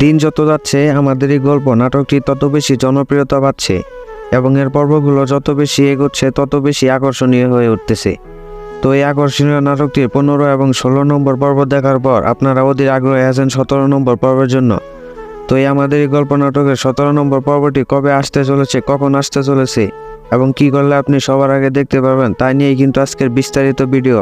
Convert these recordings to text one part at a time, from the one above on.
দিন যত যাচ্ছে আমাদের এই গল্প নাটকটি তত বেশি জনপ্রিয়তা পাচ্ছে এবং এর পর্বগুলো যত বেশি এগোচ্ছে তত বেশি আকর্ষণীয় হয়ে উঠতেছে। তো এই আকর্ষণীয় নাটকটির 15 এবং 16 নম্বর পর্ব দেখার পর আপনারা অধীর আগ্রহে আছেন 17 নম্বর পর্বের জন্য। তো এই আমাদের এই গল্প নাটকের 17 নম্বর পর্বটি কবে আসতে চলেছে, কখন আসতে চলেছে এবং কি করলে আপনি সবার আগে দেখতে পারবেন তাই নিয়েই কিন্তু আজকের বিস্তারিত ভিডিও।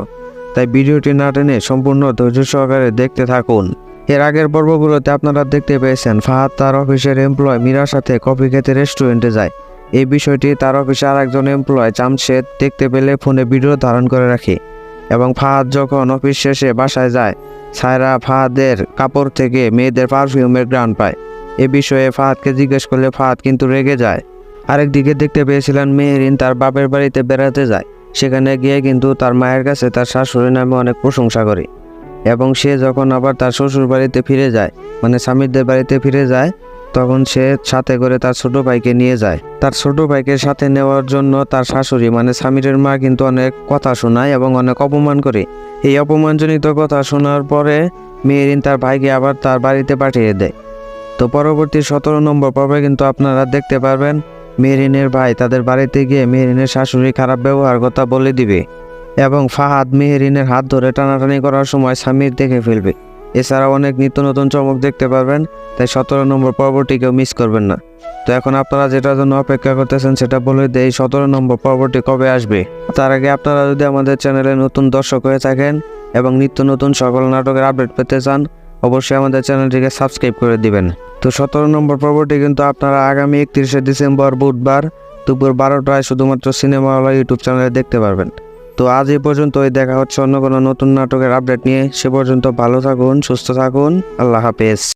তাই ভিডিওটি না টেনে সম্পূর্ণ ধৈর্য সহকারে দেখতে থাকুন। এর আগের পর্বগুলোতে আপনারা দেখতে পেয়েছেন ফাহাদ তার অফিসের এমপ্লয় মীরার সাথে কফি খেতে রেস্টুরেন্টে যায়। এই বিষয়টি তার অফিসে আরেকজন এমপ্লয় জামশেদ দেখতে পেলে ফোনে ভিডিও ধারণ করে রাখে এবং ফাহাদ যখন অফিস শেষে বাসায় যায় সায়রা ফাহাদের কাপড় থেকে মেয়েদের পারফিউমের ঘ্রাণ পায়। এ বিষয়ে ফাহাদকে জিজ্ঞেস করলে ফাহাদ কিন্তু রেগে যায়। আরেকদিকে দেখতে পেয়েছিলেন মেহেরিন তার বাপের বাড়িতে বেড়াতে যায়। সেখানে গিয়ে কিন্তু তার মায়ের কাছে তার শাশুড়ির নামে অনেক প্রশংসা করে এবং সে যখন আবার তার শ্বশুর বাড়িতে ফিরে যায়, মানে স্বামীদের বাড়িতে ফিরে যায়, তখন সে সাথে করে তার ছোট ভাইকে নিয়ে যায়। তার ছোট ভাইকে সাথে নেওয়ার জন্য তার শাশুড়ি মানে স্বামীর মা কিন্তু অনেক কথা শোনায় এবং অনেক অপমান করে। এই অপমানজনিত কথা শোনার পরে মেহেরিন তার ভাইকে আবার তার বাড়িতে পাঠিয়ে দেয়। তো পরবর্তী 17 নম্বর পর্বে কিন্তু আপনারা দেখতে পারবেন মেহেরিনের ভাই তাদের বাড়িতে গিয়ে মেহেরিনের শাশুড়ি খারাপ ব্যবহার কথা বলে দিবে এবং ফাহাদ মেহেরিনের হাত ধরে টানাটানি করার সময় স্বামীর দেখে ফেলবে। এছাড়াও অনেক নিত্য নতুন চমক দেখতে পারবেন। তাই 17 নম্বর পর্বটিকেও মিস করবেন না। তো এখন আপনারা যেটার জন্য অপেক্ষা করতেছেন সেটা বলে দেই 17 নম্বর পর্বটি কবে আসবে। তার আগে আপনারা যদি আমাদের চ্যানেলে নতুন দর্শক হয়ে থাকেন এবং নিত্য নতুন সকল নাটকের আপডেট পেতে চান অবশ্যই আমাদের চ্যানেলটিকে সাবস্ক্রাইব করে দিবেন। তো 17 নম্বর পর্বটি কিন্তু আপনারা আগামী 31শে ডিসেম্বর বুধবার দুপুর 12টায় শুধুমাত্র সিনেমাওয়ালা ইউটিউব চ্যানেলে দেখতে পারবেন। তো আজ এই পর্যন্তই, দেখা হচ্ছে অন্য কোনো নতুন নাটকের আপডেট নিয়ে। সে পর্যন্ত ভালো থাকুন, সুস্থ থাকুন, আল্লাহ হাফেজ।